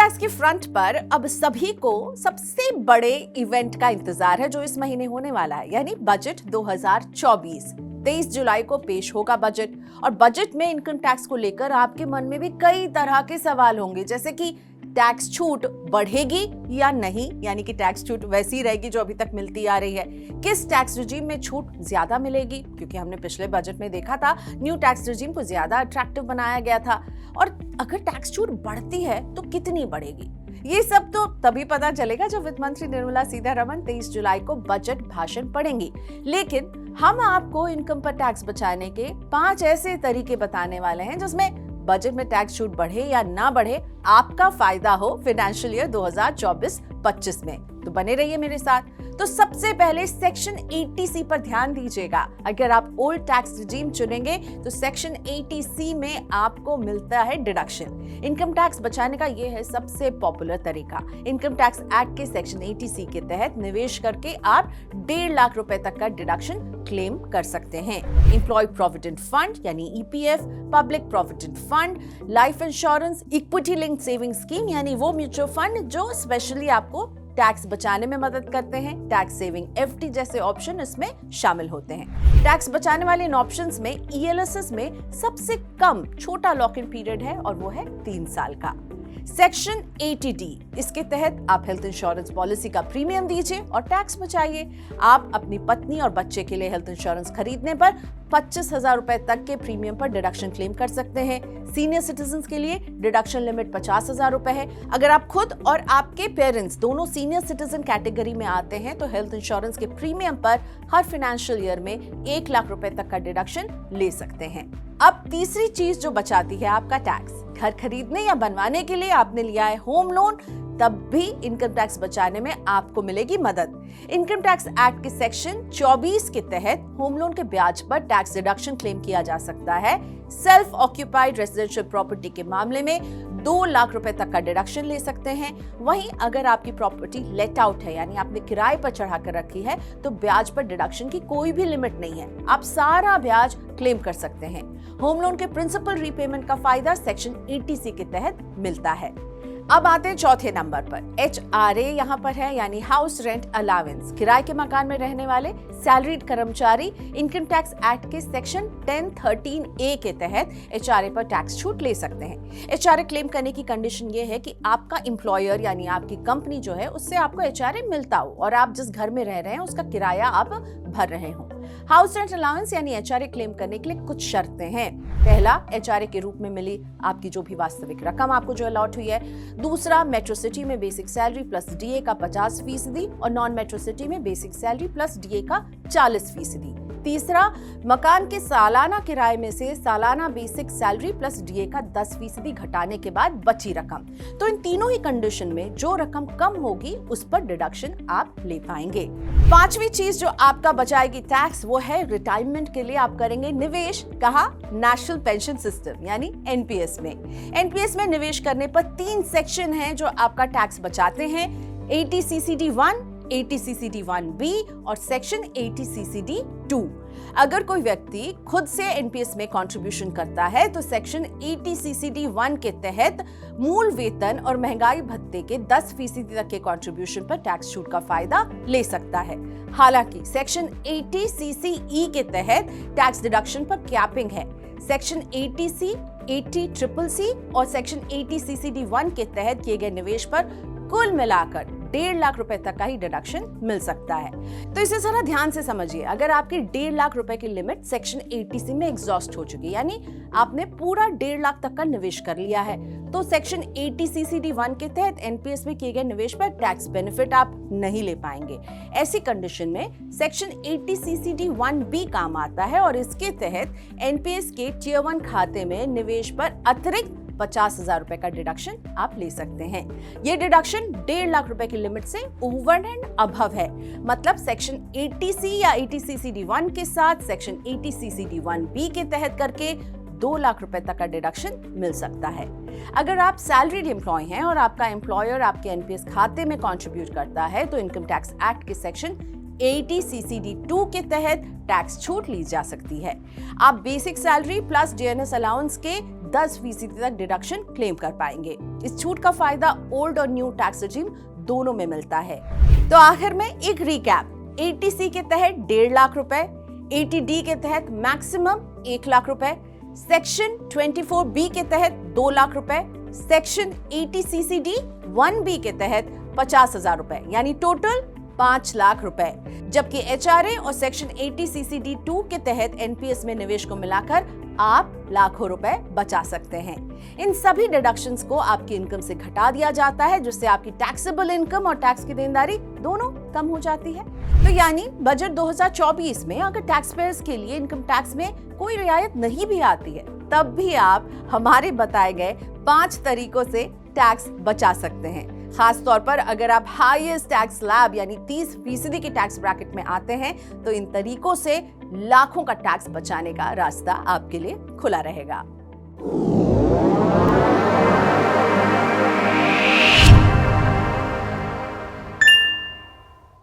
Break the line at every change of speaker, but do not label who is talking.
Tax के front पर अब सभी को सबसे बड़े इवेंट का इंतजार है जो इस महीने होने वाला है, यानी बजट 2024। 23 जुलाई को पेश होगा बजट, और बजट में इनकम टैक्स को लेकर आपके मन में भी कई तरह के सवाल होंगे, जैसे कि टैक्स छूट बढ़ेगी या नहीं, यानी कि टैक्स छूट वैसी रहेगी जो अभी तक मिलती आ रही है। किस टैक्स रिजीम में छूट ज्यादा मिलेगी, क्योंकि हमने पिछले बजट में देखा था न्यू टैक्स रिजीम को ज्यादा अट्रैक्टिव बनाया गया था, और अगर टैक्स छूट बढ़ती है तो कितनी बढ़ेगी। ये सब तो तभी पता चलेगा जब वित्त मंत्री निर्मला सीतारमण 23 जुलाई को बजट भाषण पढ़ेंगी। लेकिन हम आपको इनकम पर टैक्स बचाने के 5 ऐसे तरीके बताने वाले हैं जिसमें बजट में टैक्स छूट बढ़े या ना बढ़े आपका फायदा हो फाइनेंशियल ईयर 2024-25 में। तो बने रहिए मेरे साथ। तो सबसे पहले सेक्शन 80C पर ध्यान दीजिएगा। अगर आप ओल्ड टैक्स रिजीम चुनेंगे तो सेक्शन 80C में आपको मिलता है डिडक्शन। इनकम टैक्स बचाने का यह है सबसे पॉपुलर तरीका। इनकम टैक्स एक्ट के सेक्शन 80C के तहत निवेश करके आप 1.5 लाख रुपए तक का डिडक्शन क्लेम कर सकते हैं। एम्प्लॉय प्रोविडेंट फंड यानी EPF, public provident fund, life insurance, equity linked saving scheme यानी वो म्यूचुअल फंड जो स्पेशली आपको टैक्स बचाने में मदद करते हैं, टैक्स सेविंग FD जैसे ऑप्शन इसमें शामिल होते हैं। टैक्स बचाने वाले इन ऑप्शंस में ELSS में सबसे कम छोटा लॉक इन पीरियड है और वो है 3 साल का। सेक्शन 80D, इसके तहत आप हेल्थ इंश्योरेंस पॉलिसी का प्रीमियम दीजिए और टैक्स बचाइए। आप अपनी पत्नी और बच्चे के लिए हेल्थ इंश्योरेंस खरीदने पर 25,000 रुपए तक के प्रीमियम पर डिडक्शन क्लेम कर सकते हैं। सीनियर सिटीजन्स के लिए डिडक्शन लिमिट 50,000 रुपए है। अगर आप खुद और आपके पेरेंट्स दोनों सीनियर सिटीजन कैटेगरी में आते हैं तो हेल्थ इंश्योरेंस के प्रीमियम पर हर फाइनेंशियल ईयर में 1 लाख रुपए तक का डिडक्शन ले सकते हैं। अब तीसरी चीज जो बचाती है आपका टैक्स, घर खरीदने या बनवाने के लिए आपने लिया है होम लोन, तब भी इनकम टैक्स बचाने में आपको मिलेगी मदद। इनकम टैक्स एक्ट के सेक्शन 24 के तहत होम लोन के ब्याज पर टैक्स डिडक्शन क्लेम किया जा सकता है। सेल्फ ऑक्यूपाइड रेजिडेंशियल प्रॉपर्टी के मामले में 2 लाख रुपए तक का डिडक्शन ले सकते हैं। वहीं अगर आपकी प्रॉपर्टी लेट आउट है, यानी आपने किराए पर चढ़ा कर रखी है, तो ब्याज पर डिडक्शन की कोई भी लिमिट नहीं है, आप सारा ब्याज क्लेम कर सकते हैं। होम लोन के प्रिंसिपल रीपेमेंट का फायदा सेक्शन 80C के तहत मिलता है। अब आते हैं चौथे नंबर पर। HRA यहाँ पर है, यानी हाउस रेंट अलाउंस। किराए के मकान में रहने वाले सैलरीड कर्मचारी इनकम टैक्स एक्ट के सेक्शन 1013A के तहत HRA पर टैक्स छूट ले सकते हैं। HRA क्लेम करने की कंडीशन ये है कि आपका एम्प्लॉयर यानी आपकी कंपनी जो है उससे आपको HRA मिलता हो और आप जिस घर में रह रहे हैं उसका किराया आप भर रहे हो। हाउस रेंट अलाउंस यानी HRA क्लेम करने के लिए कुछ शर्तें हैं। पहला, HRA के रूप में मिली आपकी जो भी वास्तविक रकम आपको जो अलॉट हुई है। दूसरा, मेट्रो सिटी में बेसिक सैलरी प्लस DA का 50% और नॉन मेट्रो सिटी में बेसिक सैलरी प्लस DA का 40%। तीसरा, मकान के सालाना किराए में से सालाना बेसिक सैलरी प्लस DA का 10% घटाने के बाद बची रकम। तो इन तीनों ही कंडीशन में जो रकम कम होगी उस पर डिडक्शन आप ले पाएंगे। पांचवी चीज जो आपका बचाएगी टैक्स वो है रिटायरमेंट के लिए आप करेंगे निवेश। कहा? नेशनल पेंशन सिस्टम यानी NPS में। NPS में निवेश करने पर 3 सेक्शन हैं जो आपका टैक्स बचाते हैं। 80CCD1, 80CCD1B और सेक्शन 80CCD2। अगर कोई व्यक्ति खुद से NPS में कंट्रीब्यूशन करता है तो सेक्शन 80CCD1 के तहत मूल वेतन और महंगाई भत्ते के 10% तक के कंट्रीब्यूशन पर टैक्स छूट का फायदा ले सकता है। हालांकि सेक्शन 80CCE के तहत टैक्स डिडक्शन पर कैपिंग है। सेक्शन 80C, 80CCC और सेक्शन 80CCD1 के तहत किए गए निवेश पर कुल मिलाकर 1.5 लाख रुपए तक का ही डिडक्शन मिल सकता है। तो इसे जरा ध्यान से समझिए। अगर आपकी 1.5 लाख रुपए की लिमिट सेक्शन 80C में एग्जॉस्ट हो चुकी है, यानी आपने पूरा 1.5 लाख तक का निवेश कर लिया है, तो सेक्शन 80CCD1 के तहत NPS में किए गए निवेश पर टैक्स बेनिफिट आप नहीं ले पाएंगे। ऐसी कंडीशन में सेक्शन 80CCD1B काम आता है और इसके तहत NPS के टियर 1 खाते में निवेश पर अतिरिक्त 50,000 रुपए का डिडक्शन आप ले सकते हैं। ये डिडक्शन 1.5 लाख रुपए की लिमिट से ओवर एंड अबव है। मतलब सेक्शन 80C या 80CCD1 के साथ सेक्शन 80CCD1B के तहत करके 2 लाख रुपए तक का डिडक्शन मिल सकता है। अगर आप सैलरीड एम्प्लॉय हैं और आपका एम्प्लॉयर आपके NPS खाते में कंट्रीब्यूट करता है तो इनकम टैक्स एक्ट के सेक्शन 80CCD2 के तहत टैक्स छूट ली जा सकती है। आप basic salary plus DNS allowance के 10% तक डिडक्शन क्लेम कर पाएंगे। इस छूट का फायदा ओल्ड और न्यू टैक्स रेजिम दोनों में मिलता है। तो आखिर में एक रिकैप, 80C के तहत 1.5 लाख रुपए, 80D के तहत मैक्सिमम 1 लाख रुपए, सेक्शन 24B के तहत 2 लाख रुपए, सेक्शन 80CCD 1B के तहत 50,000 रुपए, यानी टोटल 5 लाख रुपए। जबकि HRA और सेक्शन 80CCD 2 के तहत NPS में निवेश को मिलाकर आप लाखों रुपए बचा सकते हैं। इन सभी डिडक्शंस को आपकी इनकम से घटा दिया जाता है, जिससे आपकी टैक्सेबल इनकम और टैक्स की देनदारी दोनों कम हो जाती है। तो यानी बजट 2024 में अगर टैक्स पेयर्स के लिए इनकम टैक्स में कोई रियायत नहीं भी आती है, तब भी आप हमारे बताए गए 5 तरीकों से टैक्स बचा सकते हैं। खास तौर पर अगर आप हाईएस्ट टैक्स स्लैब यानी 30% की टैक्स ब्रैकेट में आते हैं, तो इन तरीकों से लाखों का टैक्स बचाने का रास्ता आपके लिए खुला रहेगा।